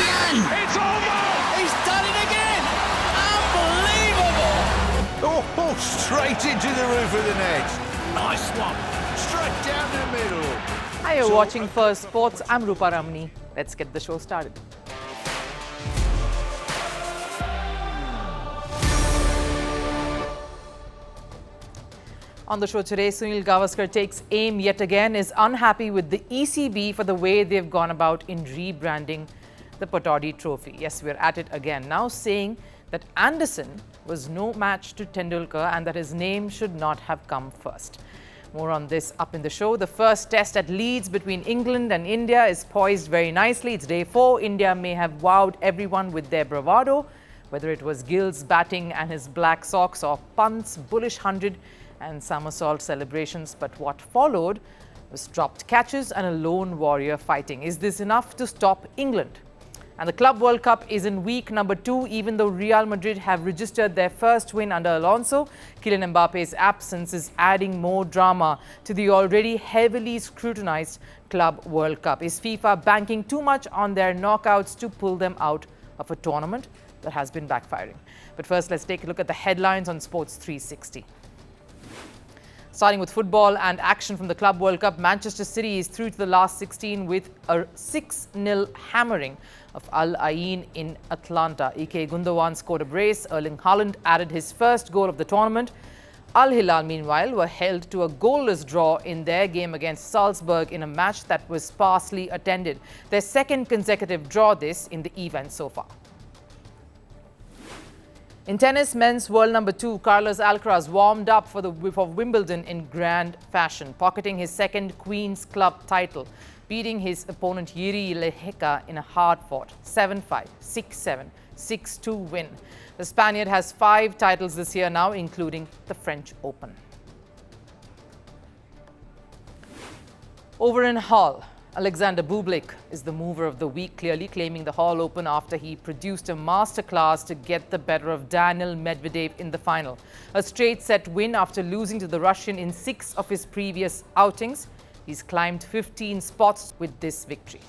It's over! He's done it again! Unbelievable! Oh, straight into the roof of the net. Nice one. Straight down the middle. Hi, you're watching Firstpost. I'm Rupha Ramani. Let's get the show started. On the show today, Sunil Gavaskar takes aim yet again, is unhappy with the ECB for the way they've gone about in rebranding the Patodi Trophy. Yes, we're at it again, now saying that Anderson was no match to Tendulkar and that his name should not have come first. More on this up in the show. The first test at Leeds between England and India is poised very nicely. It's day 4. India may have wowed everyone with their bravado, whether it was Gill's batting and his black socks or Pant's bullish 100 and somersault celebrations. But what followed was dropped catches and a lone warrior fighting. Is this enough to stop England? And the Club World Cup is in week number 2, even though Real Madrid have registered their first win under Alonso. Kylian Mbappe's absence is adding more drama to the already heavily scrutinized Club World Cup. Is FIFA banking too much on their knockouts to pull them out of a tournament that has been backfiring? But first, let's take a look at the headlines on Sports 360. Starting with football and action from the Club World Cup, Manchester City is through to the last 16 with a 6-0 hammering of Al Ain in Atlanta. Ike Gundogan scored a brace. Erling Haaland added his first goal of the tournament. Al Hilal, meanwhile, were held to a goalless draw in their game against Salzburg in a match that was sparsely attended. Their second consecutive draw this in the event so far. In tennis, men's world number 2, Carlos Alcaraz warmed up for Wimbledon in grand fashion, pocketing his second Queen's Club title, beating his opponent Yuri Lehecka in a hard-fought 7-5, 6-7, 6-2 win. The Spaniard has 5 titles this year now, including the French Open. Over in Hull, Alexander Bublik is the mover of the week, clearly claiming the Hall Open after he produced a masterclass to get the better of Daniil Medvedev in the final. A straight-set win after losing to the Russian in 6 of his previous outings. He's climbed 15 spots with this victory.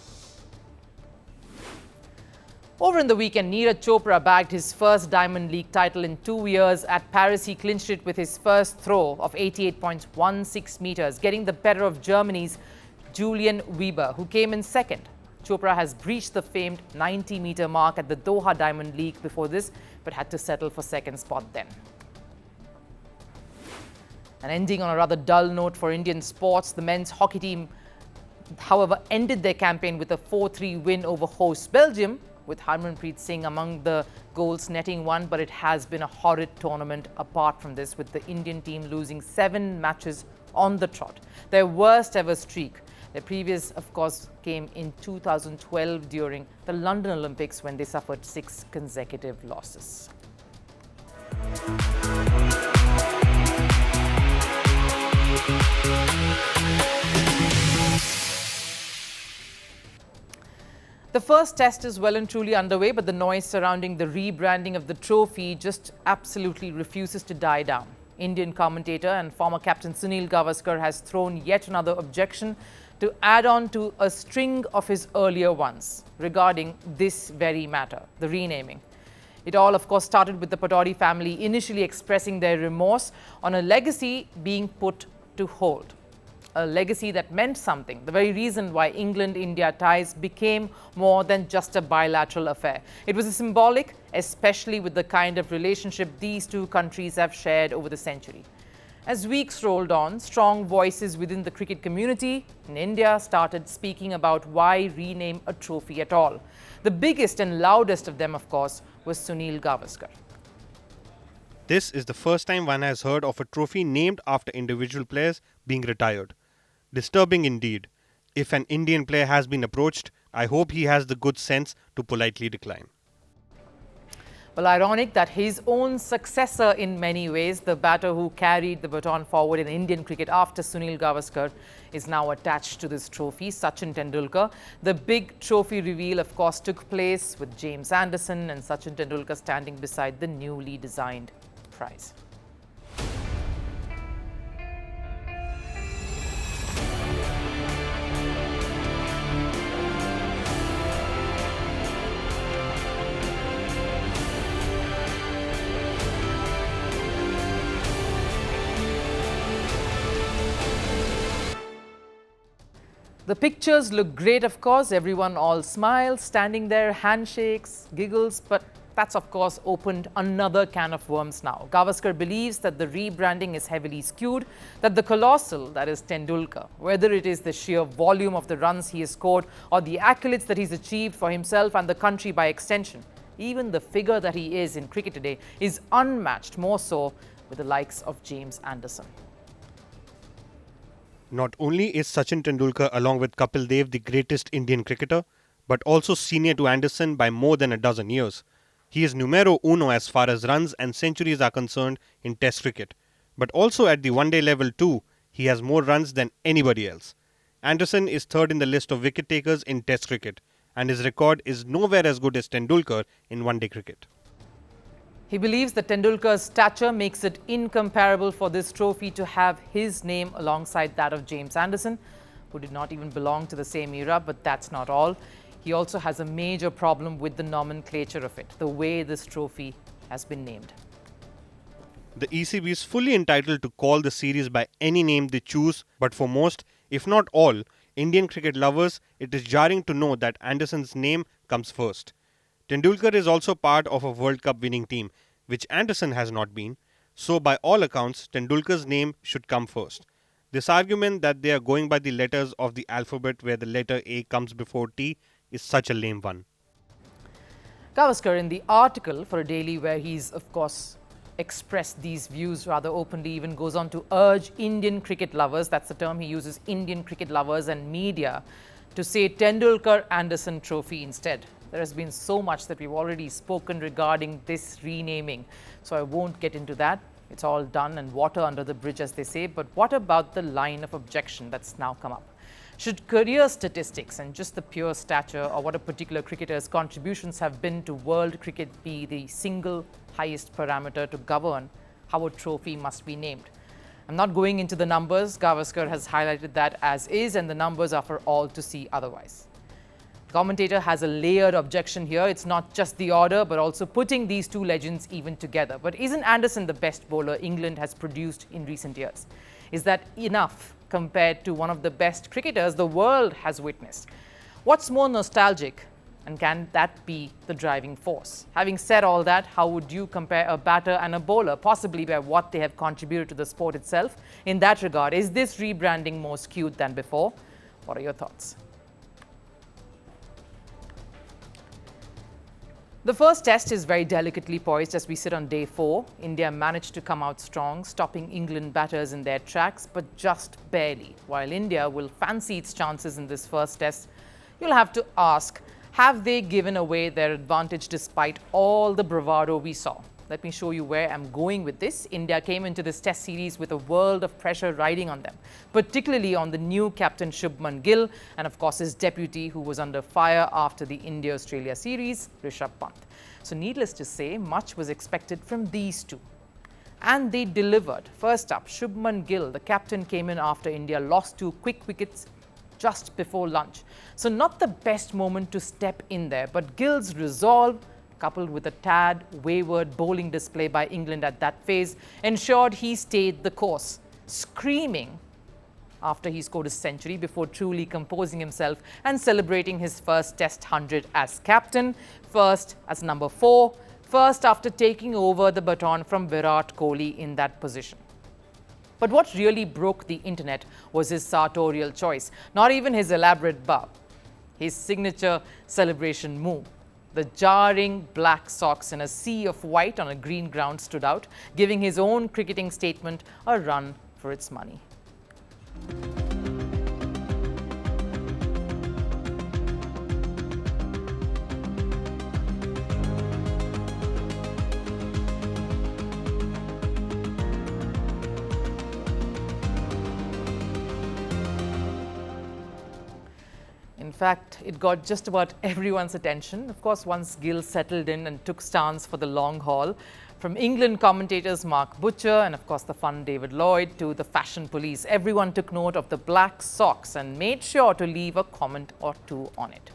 Over in the weekend, Neeraj Chopra bagged his first Diamond League title in 2 years. At Paris, he clinched it with his first throw of 88.16 meters, getting the better of Germany's Julian Weber, who came in second. Chopra has breached the famed 90-meter mark at the Doha Diamond League before this, but had to settle for second spot then. And ending on a rather dull note for Indian sports, the men's hockey team, however, ended their campaign with a 4-3 win over host Belgium, with Harmanpreet Singh among the goals netting one, but it has been a horrid tournament apart from this, with the Indian team losing 7 matches on the trot, their worst ever streak. Their previous, of course, came in 2012 during the London Olympics when they suffered 6 consecutive losses. The first test is well and truly underway, but the noise surrounding the rebranding of the trophy just absolutely refuses to die down. Indian commentator and former captain Sunil Gavaskar has thrown yet another objection to add on to a string of his earlier ones regarding this very matter, the renaming. It all, of course, started with the Patodi family initially expressing their remorse on a legacy being put to hold. A legacy that meant something, the very reason why England-India ties became more than just a bilateral affair. It was a symbolic, especially with the kind of relationship these two countries have shared over the century. As weeks rolled on, strong voices within the cricket community in India started speaking about why rename a trophy at all. The biggest and loudest of them, of course, was Sunil Gavaskar. This is the first time one has heard of a trophy named after individual players being retired. Disturbing indeed. If an Indian player has been approached, I hope he has the good sense to politely decline. Well, ironic that his own successor in many ways, the batter who carried the baton forward in Indian cricket after Sunil Gavaskar, is now attached to this trophy, Sachin Tendulkar. The big trophy reveal, of course, took place with James Anderson and Sachin Tendulkar standing beside the newly designed prize. The pictures look great, of course. Everyone all smiles, standing there, handshakes, giggles, but that's of course opened another can of worms now. Gavaskar believes that the rebranding is heavily skewed, that the colossal, that is Tendulkar, whether it is the sheer volume of the runs he has scored or the accolades that he's achieved for himself and the country by extension, even the figure that he is in cricket today is unmatched, more so with the likes of James Anderson. Not only is Sachin Tendulkar along with Kapil Dev the greatest Indian cricketer, but also senior to Anderson by more than a dozen years. He is numero uno as far as runs and centuries are concerned in Test cricket. But also at the one-day level too, he has more runs than anybody else. Anderson is third in the list of wicket takers in Test cricket, and his record is nowhere as good as Tendulkar in one-day cricket. He believes that Tendulkar's stature makes it incomparable for this trophy to have his name alongside that of James Anderson, who did not even belong to the same era, but that's not all. He also has a major problem with the nomenclature of it, the way this trophy has been named. The ECB is fully entitled to call the series by any name they choose, but for most, if not all, Indian cricket lovers, it is jarring to know that Anderson's name comes first. Tendulkar is also part of a World Cup winning team, which Anderson has not been, so by all accounts, Tendulkar's name should come first. This argument that they are going by the letters of the alphabet where the letter A comes before T is such a lame one. Gavaskar, in the article for a daily where he's, of course, expressed these views rather openly, even goes on to urge Indian cricket lovers, that's the term he uses, Indian cricket lovers and media, to say Tendulkar-Anderson trophy instead. There has been so much that we've already spoken regarding this renaming, so I won't get into that. It's all done and water under the bridge, as they say. But what about the line of objection that's now come up? Should career statistics and just the pure stature or what a particular cricketer's contributions have been to world cricket be the single highest parameter to govern how a trophy must be named? I'm not going into the numbers. Gavaskar has highlighted that as is, and the numbers are for all to see otherwise. The commentator has a layered objection here. It's not just the order, but also putting these two legends even together. But isn't Anderson the best bowler England has produced in recent years? Is that enough compared to one of the best cricketers the world has witnessed? What's more nostalgic, and can that be the driving force? Having said all that, how would you compare a batter and a bowler, possibly by what they have contributed to the sport itself? In that regard, is this rebranding more skewed than before? What are your thoughts? The first test is very delicately poised as we sit on day 4. India managed to come out strong, stopping England batters in their tracks, but just barely. While India will fancy its chances in this first test, you'll have to ask, have they given away their advantage despite all the bravado we saw? Let me show you where I'm going with this. India came into this test series with a world of pressure riding on them, particularly on the new captain Shubman Gill and of course his deputy who was under fire after the India-Australia series, Rishab Pant. So needless to say, much was expected from these two. And they delivered. First up, Shubman Gill, the captain, came in after India lost 2 quick wickets just before lunch. So not the best moment to step in there, but Gill's resolve, coupled with a tad wayward bowling display by England at that phase, ensured he stayed the course, screaming after he scored a century before truly composing himself and celebrating his first Test 100 as captain, first as number 4, first after taking over the baton from Virat Kohli in that position. But what really broke the internet was his sartorial choice, not even his elaborate bow, his signature celebration move. The jarring black socks in a sea of white on a green ground stood out, giving his own cricketing statement a run for its money. In fact, it got just about everyone's attention. Of course, once Gill settled in and took stance for the long haul, from England commentators Mark Butcher and of course the fun David Lloyd to the fashion police, everyone took note of the black socks and made sure to leave a comment or two on it.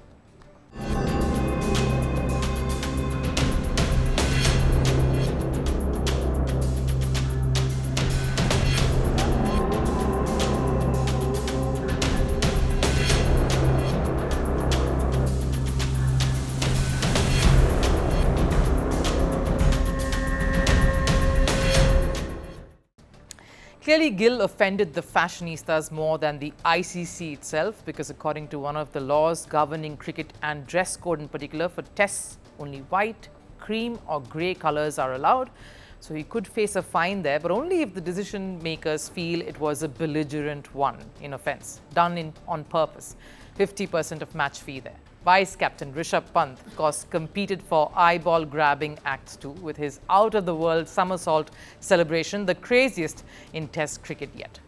Clearly, Gill offended the fashionistas more than the ICC itself, because according to one of the laws governing cricket and dress code in particular, for tests, only white, cream or grey colours are allowed. So he could face a fine there, but only if the decision makers feel it was a belligerent one in offence, done on purpose. 50% of match fee there. Vice captain Rishab Pant, of course, competed for eyeball grabbing Act 2 with his out of the world somersault celebration, the craziest in Test cricket yet.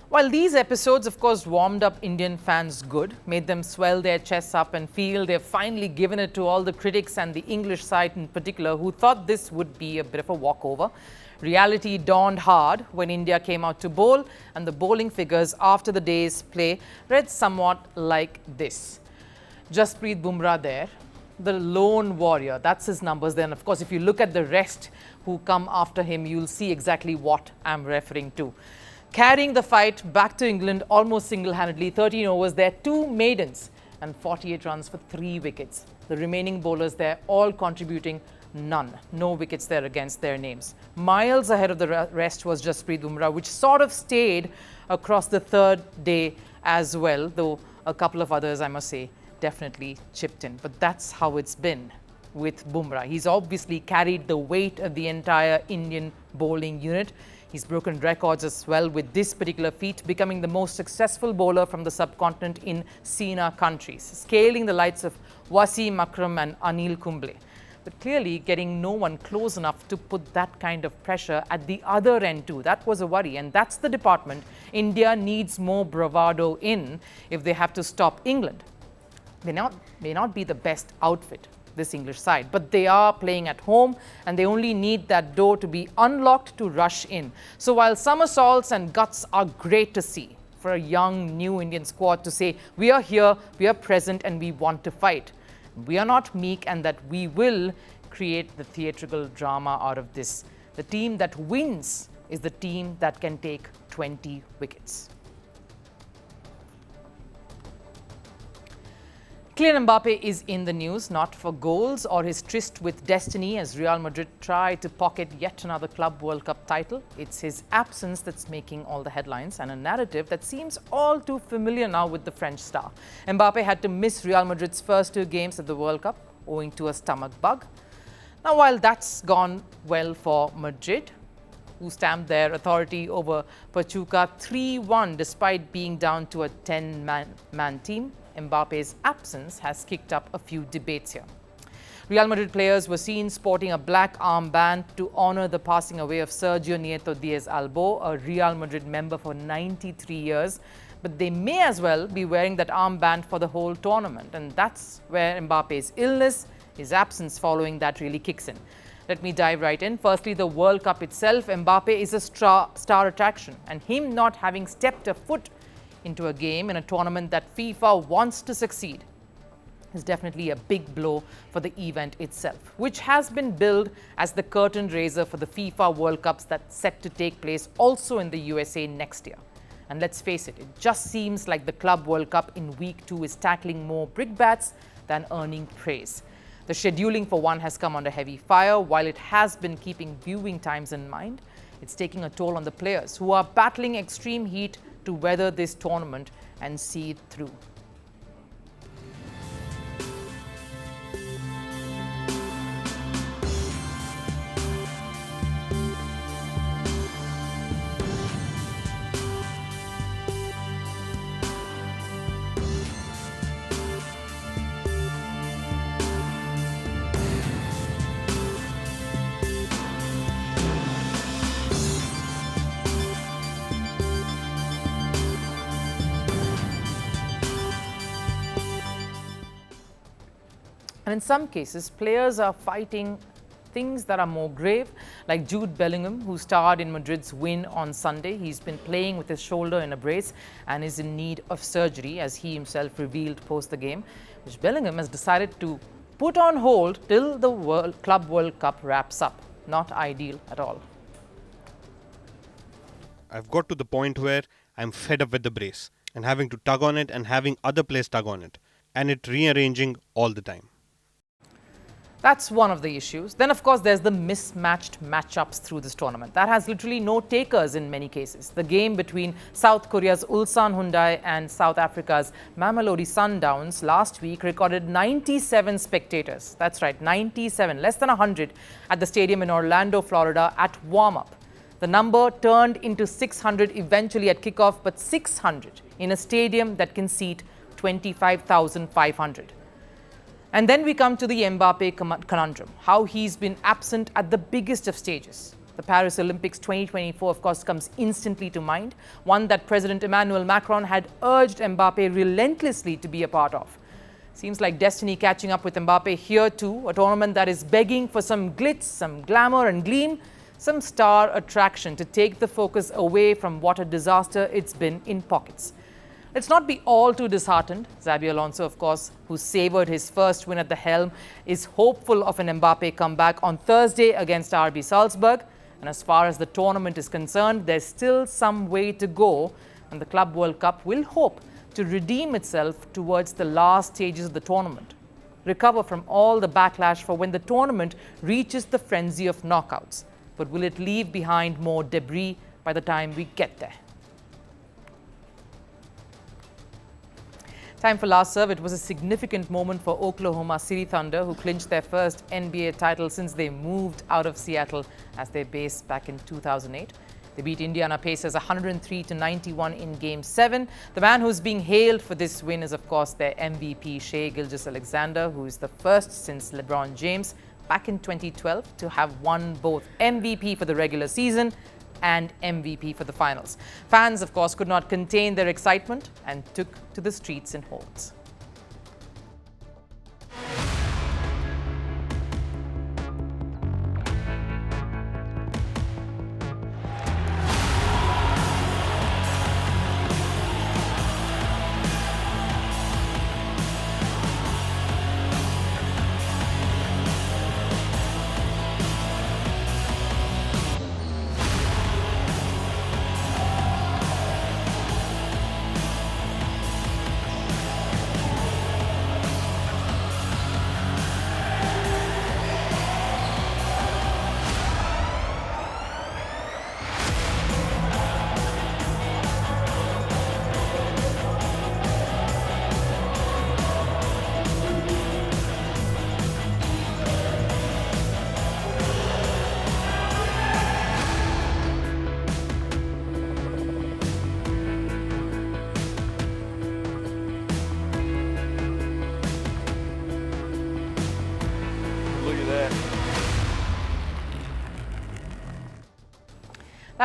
While these episodes, of course, warmed up Indian fans good, made them swell their chests up and feel they've finally given it to all the critics and the English side in particular who thought this would be a bit of a walkover, reality dawned hard when India came out to bowl, and the bowling figures after the day's play read somewhat like this. Jasprit Bumrah there, the lone warrior, that's his numbers there. And of course, if you look at the rest who come after him, you'll see exactly what I'm referring to. Carrying the fight back to England almost single-handedly, 13 overs there, 2 maidens and 48 runs for 3 wickets. The remaining bowlers there all contributing none. No wickets there against their names. Miles ahead of the rest was Jasprit Bumrah, which sort of stayed across the third day as well, though a couple of others, I must say, definitely chipped in. But that's how it's been with Bumrah. He's obviously carried the weight of the entire Indian bowling unit. He's broken records as well with this particular feat, becoming the most successful bowler from the subcontinent in SENA countries, scaling the likes of Wasim Akram and Anil Kumble. But clearly getting no one close enough to put that kind of pressure at the other end too. That was a worry, and that's the department India needs more bravado in if they have to stop England. They may not be the best outfit, this English side, but they are playing at home and they only need that door to be unlocked to rush in. So while somersaults and guts are great to see for a young new Indian squad to say, we are here, we are present and we want to fight. We are not meek, and that we will create the theatrical drama out of this. The team that wins is the team that can take 20 wickets. Kylian Mbappe is in the news, not for goals or his tryst with destiny as Real Madrid try to pocket yet another Club World Cup title. It's his absence that's making all the headlines, and a narrative that seems all too familiar now with the French star. Mbappe had to miss Real Madrid's first 2 games at the World Cup owing to a stomach bug. Now, while that's gone well for Madrid, who stamped their authority over Pachuca 3-1 despite being down to a 10-man team, Mbappe's absence has kicked up a few debates here. Real Madrid players were seen sporting a black armband to honour the passing away of Sergio Nieto Diaz-Albo, a Real Madrid member for 93 years. But they may as well be wearing that armband for the whole tournament. And that's where Mbappe's illness, his absence following that, really kicks in. Let me dive right in. Firstly, the World Cup itself. Mbappe is a star attraction, and him not having stepped a foot into a game in a tournament that FIFA wants to succeed is definitely a big blow for the event itself, which has been billed as the curtain raiser for the FIFA World Cups that's set to take place also in the USA next year. And let's face it, it just seems like the Club World Cup in week 2 is tackling more brickbats than earning praise. The scheduling for one has come under heavy fire. While it has been keeping viewing times in mind, it's taking a toll on the players who are battling extreme heat to weather this tournament and see it through. And in some cases, players are fighting things that are more grave, like Jude Bellingham, who starred in Madrid's win on Sunday. He's been playing with his shoulder in a brace and is in need of surgery, as he himself revealed post the game, which Bellingham has decided to put on hold till the Club World Cup wraps up. not ideal at all. I've got to the point where I'm fed up with the brace and having to tug on it and having other players tug on it and it rearranging all the time. That's one of the issues. Then, of course, there's the mismatched matchups through this tournament. That has literally no takers in many cases. The game between South Korea's Ulsan Hyundai and South Africa's Mamelodi Sundowns last week recorded 97 spectators. That's right, 97, less than 100 at the stadium in Orlando, Florida at warm-up. The number turned into 600 eventually at kickoff, but 600 in a stadium that can seat 25,500. And then we come to the Mbappe conundrum, how he's been absent at the biggest of stages. The Paris Olympics 2024, of course, comes instantly to mind, one that President Emmanuel Macron had urged Mbappe relentlessly to be a part of. Seems like destiny catching up with Mbappe here too, a tournament that is begging for some glitz, some glamour and gleam, some star attraction to take the focus away from what a disaster it's been in pockets. Let's not be all too disheartened. Xabi Alonso, of course, who savoured his first win at the helm, is hopeful of an Mbappe comeback on Thursday against RB Salzburg. And as far as the tournament is concerned, there's still some way to go, and the Club World Cup will hope to redeem itself towards the last stages of the tournament, recover from all the backlash for when the tournament reaches the frenzy of knockouts. But will it leave behind more debris by the time we get there? Time for last serve. It was a significant moment for Oklahoma City Thunder, who clinched their first NBA title since they moved out of Seattle as their base back in 2008. They beat Indiana Pacers 103-91 in Game 7. The man who's being hailed for this win is, of course, their MVP, Shai Gilgeous-Alexander, who is the first since LeBron James back in 2012 to have won both MVP for the regular season and MVP for the finals. Fans, of course, could not contain their excitement and took to the streets in hordes.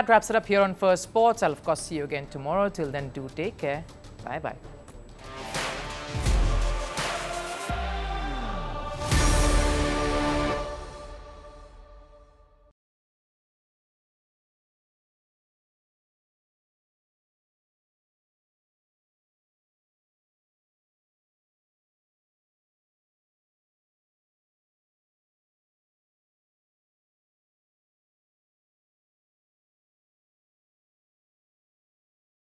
That wraps it up here on First Sports. I'll, of course, see you again tomorrow. Till then, do take care. Bye-bye.